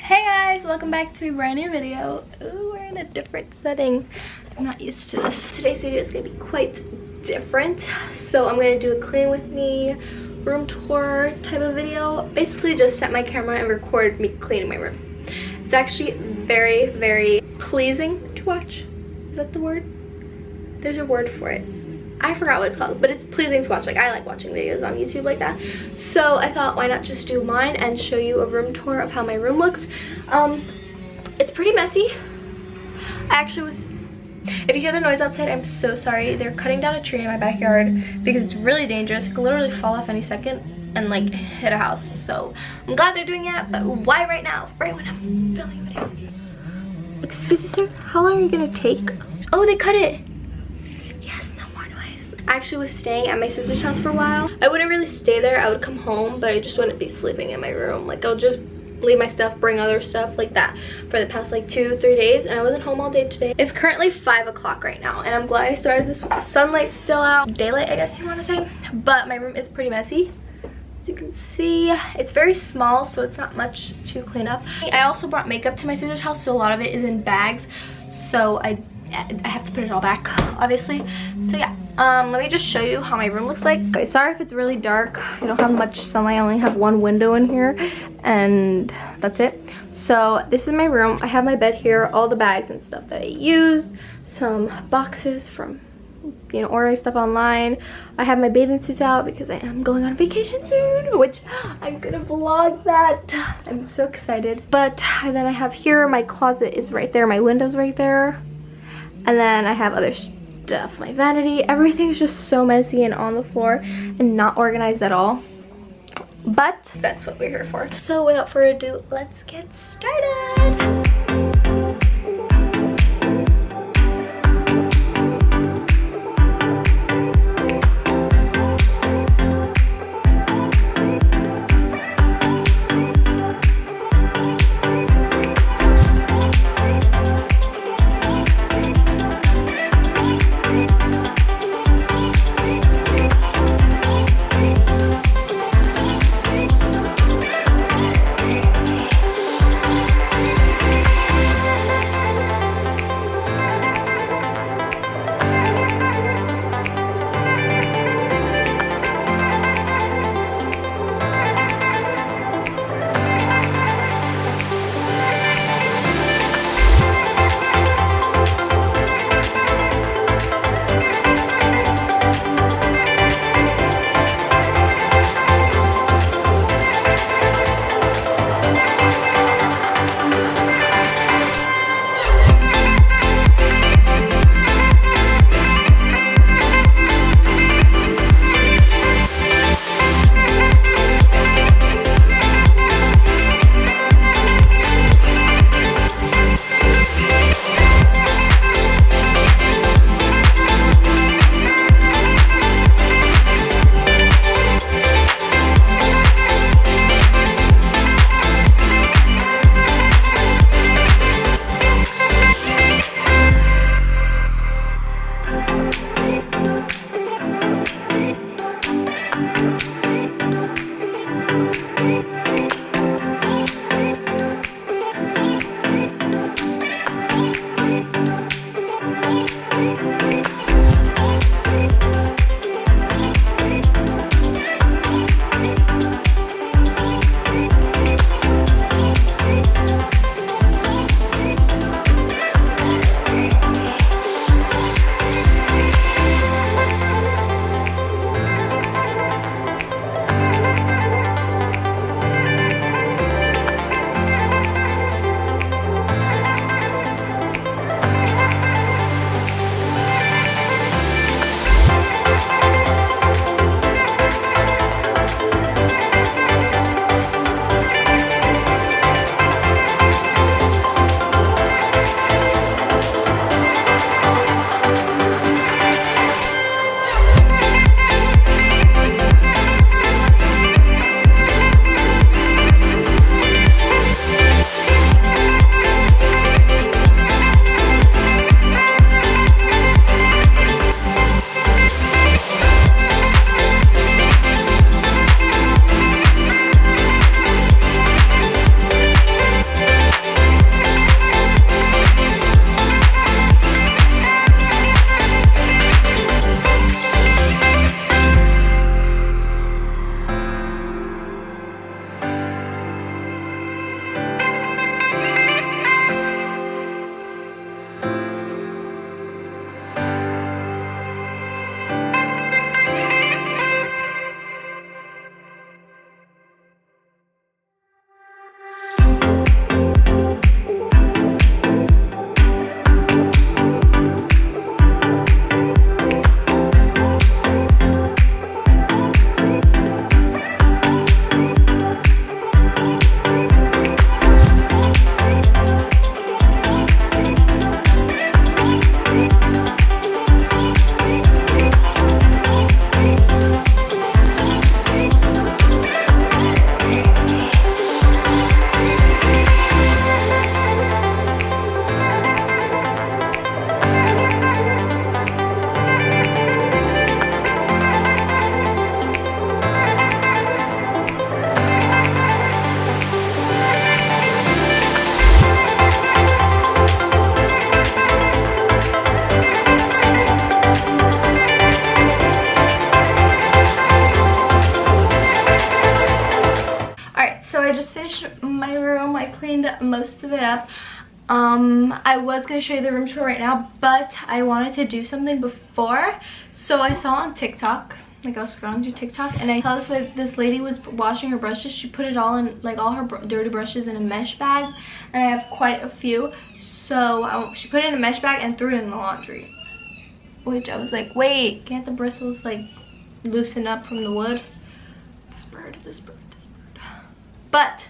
Hey guys, welcome back to a brand new video. Ooh, we're in a different setting. I'm not used to this. Today's video is gonna be quite different. So I'm gonna do a clean with me room tour type of video. Basically just set my camera and record me cleaning my room. It's actually very, very pleasing to watch. Is that the word? There's a word for it. I forgot what it's called, but it's pleasing to watch. Like, I like watching videos on YouTube like that. So I thought, why not just do mine and show you a room tour of how my room looks. It's pretty messy. I actually was, if you hear the noise outside, I'm so sorry. They're cutting down a tree in my backyard because it's really dangerous. It could literally fall off any second and like hit a house. So I'm glad they're doing that, but why right now? Right when I'm filming a video. Excuse me, sir, how long are you gonna take? Oh, they cut it. I actually was staying at my sister's house for a while. I wouldn't really stay there. I would come home, but I just wouldn't be sleeping in my room. Like, I'll just leave my stuff, bring other stuff like that for the past like 2-3 days, and I wasn't home all day today. It's currently 5 o'clock right now, and I'm glad I started this with the sunlight still out. Daylight, I guess you want to say. But my room is pretty messy. As you can see, it's very small, so it's not much to clean up. I also brought makeup to my sister's house, so a lot of it is in bags. So I have to put it all back, obviously. So yeah, let me just show you how my room looks like. Okay, sorry if it's really dark. I don't have much sunlight. I only have one window in here, and that's it. So this is my room. I have my bed here, all the bags and stuff that I used, some boxes from, you know, ordering stuff online. I have my bathing suits out because I am going on vacation soon, which I'm gonna vlog that. I'm so excited. But then I have here, my closet is right there, my window's right there. And then I have other stuff, my vanity. Everything's just so messy and on the floor and not organized at all. But that's what we're here for. So without further ado, let's get started. room. I cleaned most of it up. I was gonna show you the room tour right now, but I wanted to do something before. So I saw on TikTok, like I was scrolling through TikTok, and I saw this lady was washing her brushes. She put it all in, like all her dirty brushes in a mesh bag, and I have quite a few. So she put it in a mesh bag and threw it in the laundry. Which I was like, wait, can't the bristles like loosen up from the wood? This bird. But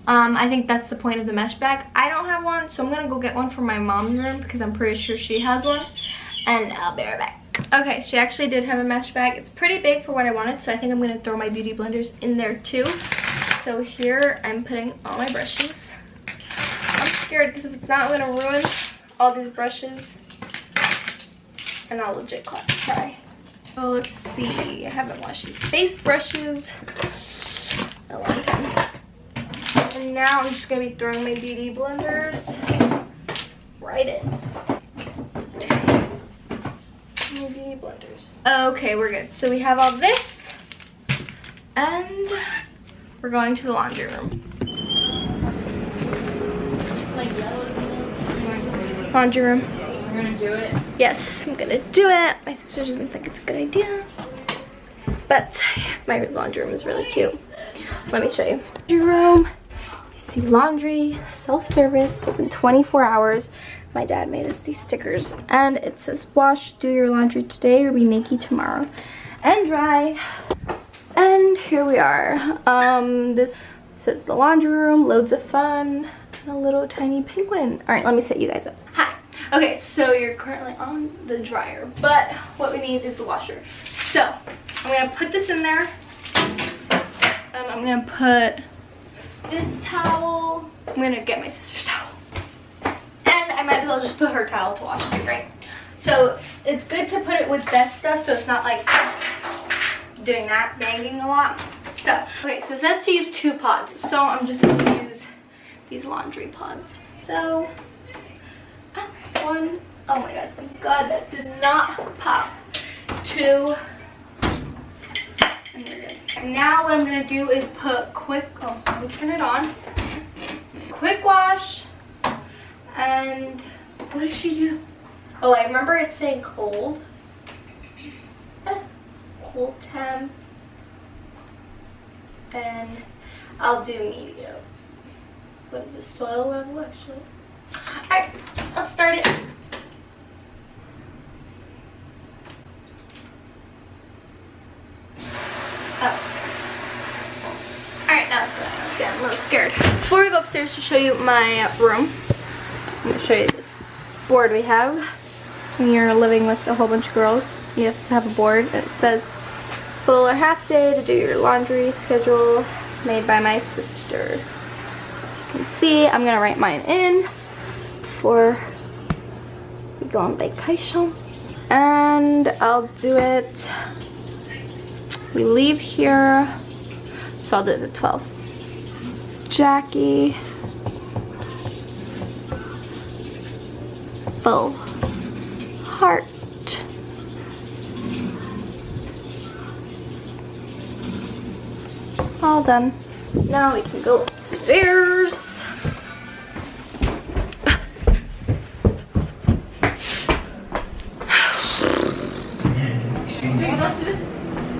I think that's the point of the mesh bag. I don't have one, so I'm gonna go get one from my mom's room because I'm pretty sure she has one, and I'll be right back. Okay, she actually did have a mesh bag. It's pretty big for what I wanted, so I think I'm gonna throw my beauty blenders in there too. So here I'm putting all my brushes. I'm scared because if it's not, I'm gonna ruin all these brushes, and I'll legit cry. So let's see, I haven't washed these face brushes in a long time. And now I'm just gonna be throwing my beauty blenders right in. My beauty blenders. Okay, we're good. So we have all this, and we're going to the laundry room. Laundry room. You're gonna do it? Yes, I'm gonna do it. My sister doesn't think it's a good idea, but my laundry room is really cute. So let me show you. Laundry room. You see laundry, self-service, open 24 hours. My dad made us these stickers, and it says wash, do your laundry today or be naked tomorrow, and dry. And here we are. This says the laundry room, loads of fun, and a little tiny penguin. All right, let me set you guys up. Hi. Okay, so you're currently on the dryer, but what we need is the washer. So I'm gonna put this in there, and I'm gonna put this towel. I'm gonna get my sister's towel, and I might as well just put her towel to wash too, right? So it's good to put it with this stuff so it's not like doing that, banging a lot. So okay, so it says to use 2 pods, so I'm just gonna use these laundry pods. So 1, oh my god, thank god that did not pop. 2, and we're good. And now what I'm gonna do is put quick, oh, let me turn it on. Quick wash, and what does she do? Oh, I remember it's saying cold. Cold temp. And I'll do medium. What is this, soil level actually? Alright, let's start it. Oh. Alright, now it's good. Okay, I'm a little scared. Before we go upstairs to show you my room, I'm going to show you this board we have. When you're living with a whole bunch of girls, you have to have a board, and it says full or half day to do your laundry schedule, made by my sister. As you can see, I'm going to write mine in before we go on vacation, and I'll do it. We leave here, so I'll do it at 12. Jackie, full heart. All done. Now we can go upstairs.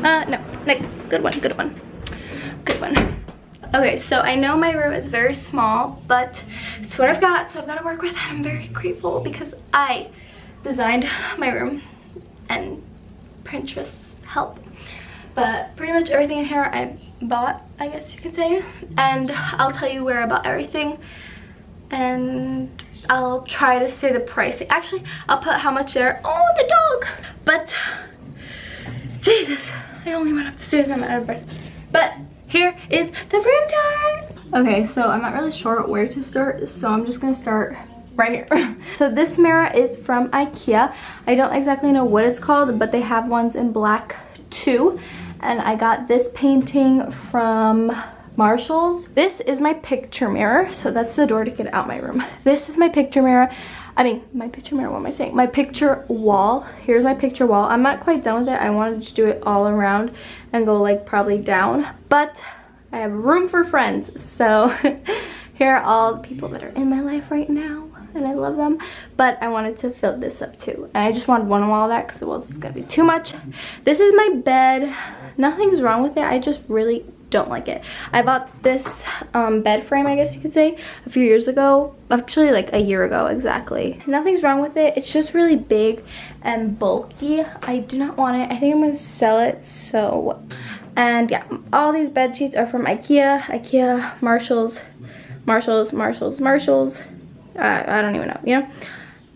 No, good one. Okay, so I know my room is very small, but it's what I've got, so I've got to work with it. I'm very grateful because I designed my room and Pinterest's help. But pretty much everything in here I bought, I guess you could say. And I'll tell you where I bought everything. And I'll try to say the price. Actually, I'll put how much there. Oh, the dog! But, Jesus, I only went up the stairs and I'm out of breath. But here is the room tour. Okay, so I'm not really sure where to start, so I'm just gonna start right here. So this mirror is from IKEA. I don't exactly know what it's called, but they have ones in black too. And I got this painting from Marshall's. This is my picture mirror, so that's the door to get out my room. This is my picture mirror. I mean, my picture mirror, what am I saying? My picture wall. Here's my picture wall. I'm not quite done with it. I wanted to do it all around and go like probably down, but I have room for friends, so Here are all the people that are in my life right now, and I love them. But I wanted to fill this up too, and I just wanted one wall of that because it's gonna be too much. This is my bed. Nothing's wrong with it. I just really don't like it. I bought this bed frame, I guess you could say, a few years ago. Actually, like a year ago exactly. Nothing's wrong with it. It's just really big and bulky. I do not want it. I think I'm gonna sell it. So, and yeah, all these bed sheets are from IKEA, Marshalls. I don't even know, you know.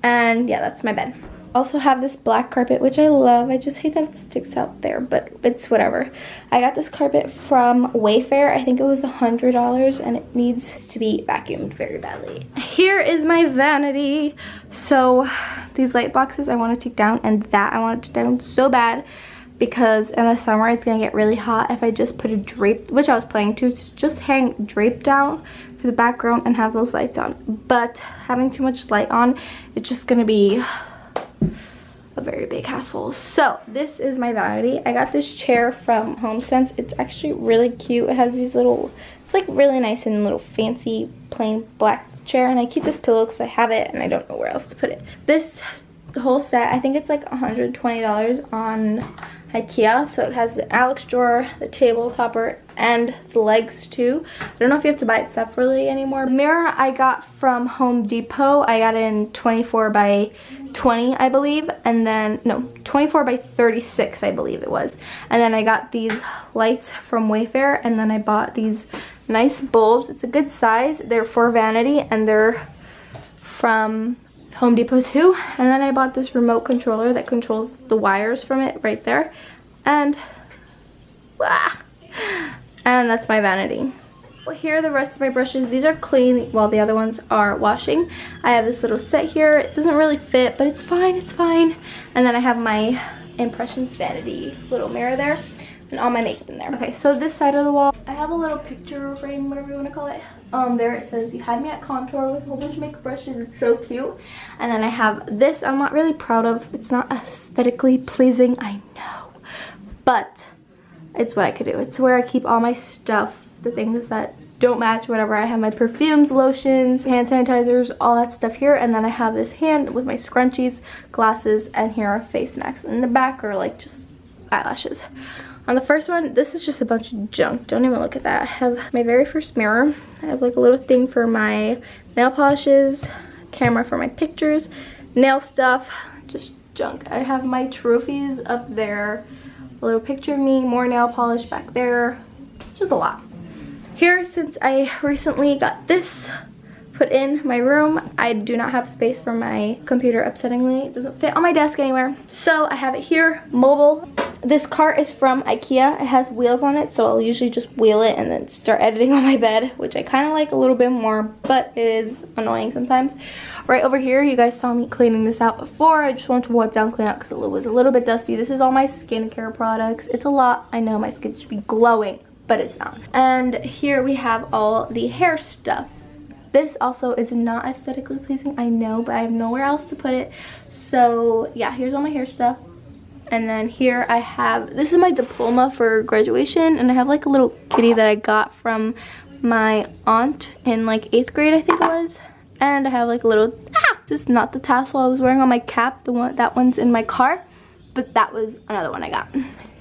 And yeah, that's my bed. Also have this black carpet, which I love. I just hate that it sticks out there, but it's whatever. I got this carpet from Wayfair. I think it was $100, and it needs to be vacuumed very badly. Here is my vanity. So these light boxes I want to take down, and that I want to take down so bad, because in the summer it's gonna get really hot if I just put a drape, which I was planning to just hang drape down for the background and have those lights on. But having too much light on, it's just gonna be a very big hassle. So this is my vanity. I got this chair from HomeSense. It's actually really cute. It has these little, it's like really nice and little fancy plain black chair, and I keep this pillow because I have it and I don't know where else to put it. This whole set, I think it's like $120 on IKEA. So it has the Alex drawer, the table topper, and the legs too. I don't know if you have to buy it separately anymore. The mirror I got from Home Depot. I got it in 24 by 20, I believe, and then no, 24 by 36, I believe it was. And then I got these lights from Wayfair, and then I bought these nice bulbs. It's a good size. They're for vanity, and they're from Home Depot too. And then I bought this remote controller that controls the wires from it right there, and that's my vanity. Well, here are the rest of my brushes. These are clean while the other ones are washing. I have this little set here. It doesn't really fit, but it's fine, it's fine. And then I have my Impressions vanity little mirror there, and all my makeup in there. Okay, so this side of the wall, I have a little picture frame, whatever you want to call it. There it says, "You had me at contour," with a whole bunch of makeup brushes. It's so cute. And then I have this I'm not really proud of. It's not aesthetically pleasing, I know, but it's what I could do. It's where I keep all my stuff, the things that don't match, whatever. I have my perfumes, lotions, hand sanitizers, all that stuff here. And then I have this hand with my scrunchies, glasses, and here are face masks. In the back are like just eyelashes. On the first one, this is just a bunch of junk. Don't even look at that. I have my very first mirror. I have like a little thing for my nail polishes, camera for my pictures, nail stuff, just junk. I have my trophies up there, a little picture of me, more nail polish back there, just a lot. Here, since I recently got this put in my room, I do not have space for my computer, upsettingly. It doesn't fit on my desk anywhere. So I have it here, mobile. This cart is from IKEA. It has wheels on it, so I'll usually just wheel it and then start editing on my bed, which I kind of like a little bit more, but it is annoying sometimes. Right over here, you guys saw me cleaning this out before. I just wanted to wipe down, clean out because it was a little bit dusty. This is all my skincare products. It's a lot. I know my skin should be glowing, but it's not. And here we have all the hair stuff. This also is not aesthetically pleasing, I know, but I have nowhere else to put it. So yeah, here's all my hair stuff. And then here I have, this is my diploma for graduation, and I have like a little kitty that I got from my aunt in like 8th grade, I think it was. And I have like a little, just not the tassel I was wearing on my cap, the one, that one's in my car, but that was another one I got.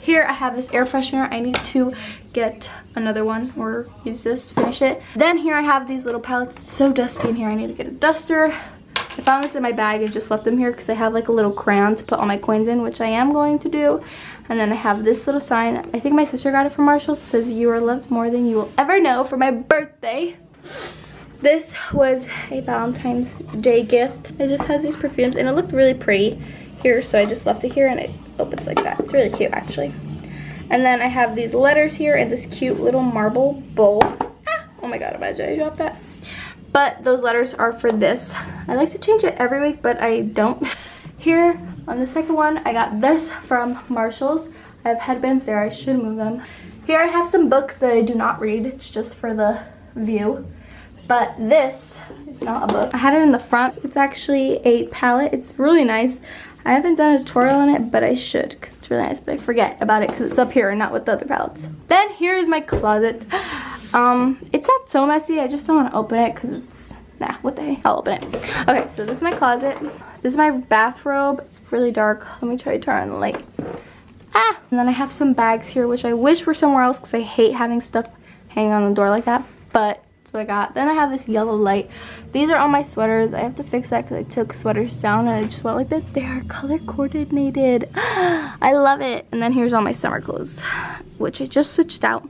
Here I have this air freshener. I need to get another one or use this, finish it. Then here I have these little palettes. It's so dusty in here. I need to get a duster. I found this in my bag and just left them here because I have like a little crayon to put all my coins in, which I am going to do. And then I have this little sign. I think my sister got it from Marshalls. It says, "You are loved more than you will ever know," for my birthday. This was a Valentine's Day gift. It just has these perfumes and it looked really pretty here, so I just left it here and it opens like that. It's really cute actually. And then I have these letters here and this cute little marble bowl. Oh my god, imagine I dropped that. But those letters are for this. I like to change it every week, but I don't. Here on the second one, I got this from Marshalls. I have headbands there, I should move them. Here I have some books that I do not read. It's just for the view. But this is not a book. I had it in the front. It's actually a palette. It's really nice. I haven't done a tutorial on it, but I should because it's really nice, but I forget about it because it's up here and not with the other palettes. Then here's my closet. It's not so messy. I just don't want to open it because it's, nah, what the heck? I'll open it. Okay, so this is my closet. This is my bathrobe. It's really dark. Let me try to turn on the light. Ah! And then I have some bags here, which I wish were somewhere else because I hate having stuff hanging on the door like that. But that's what I got. Then I have this yellow light. These are all my sweaters. I have to fix that because I took sweaters down and I just went like that. They are color coordinated. I love it. And then here's all my summer clothes, which I just switched out.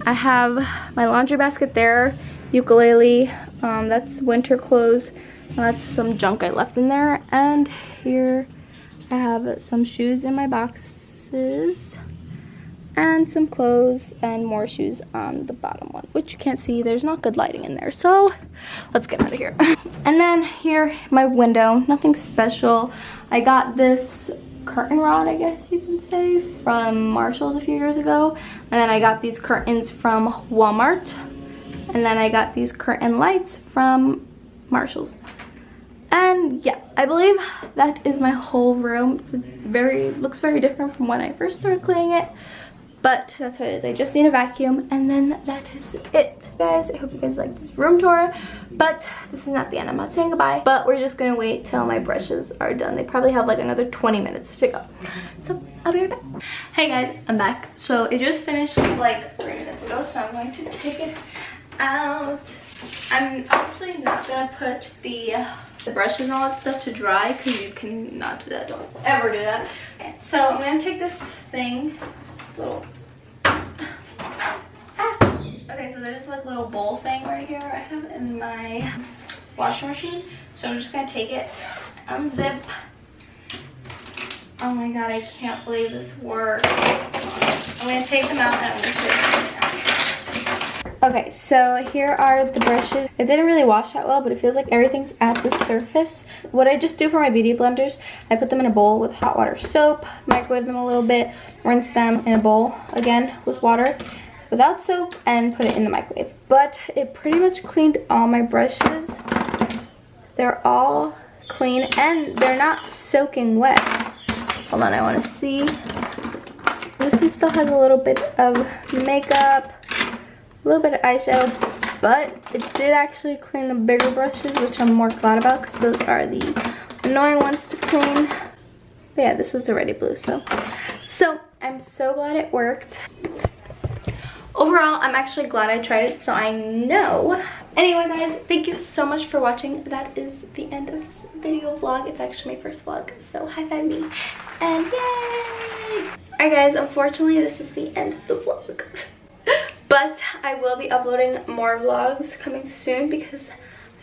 I have my laundry basket there, ukulele, that's winter clothes. That's some junk I left in there. And here I have some shoes in my boxes and some clothes and more shoes on the bottom one, which you can't see. There's not good lighting in there, so let's get out of here. And then here, my window, nothing special. I got this curtain rod, I guess you can say, from Marshall's a few years ago. And then I got these curtains from Walmart. And then I got these curtain lights from Marshall's. And yeah, I believe that is my whole room. It's looks very different from when I first started cleaning it. But that's what it is. I just need a vacuum and then that is it. Guys, I hope you guys like this room tour. But this is not the end. I'm not saying goodbye. But we're just gonna wait till my brushes are done. They probably have like another 20 minutes to go. So I'll be right back. Hey guys, I'm back. So it just finished like 3 minutes ago. So I'm going to take it out. I'm obviously not gonna put the brushes and all that stuff to dry because you cannot do that. Don't ever do that. Okay, so I'm gonna take this thing, this little okay, so there's like a little bowl thing right here I have in my washing machine. So I'm just gonna take it, unzip. Oh my god, I can't believe this works. I'm gonna take them out and I'm gonna show you. Okay, so here are the brushes. It didn't really wash that well, but it feels like everything's at the surface. What I just do for my beauty blenders, I put them in a bowl with hot water soap, microwave them a little bit, rinse them in a bowl again with water without soap, and put it in the microwave. But it pretty much cleaned all my brushes. They're all clean and they're not soaking wet. Hold on, I want to see. This one still has a little bit of makeup, a little bit of eyeshadow, but it did actually clean the bigger brushes, which I'm more glad about because those are the annoying ones to clean. But yeah, this was already blue, so I'm so glad it worked. Overall, I'm actually glad I tried it, so I know. Anyway guys, thank you so much for watching. That is the end of this video vlog. It's actually my first vlog, so high five me and yay! Alright guys, unfortunately this is the end of the vlog. But I will be uploading more vlogs coming soon because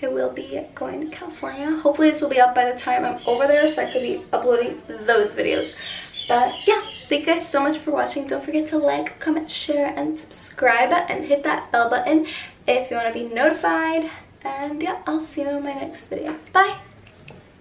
I will be going to California. Hopefully this will be up by the time I'm over there so I could be uploading those videos. But yeah, thank you guys so much for watching. Don't forget to like, comment, share, and subscribe, and hit that bell button if you want to be notified. And yeah, I'll see you in my next video. Bye!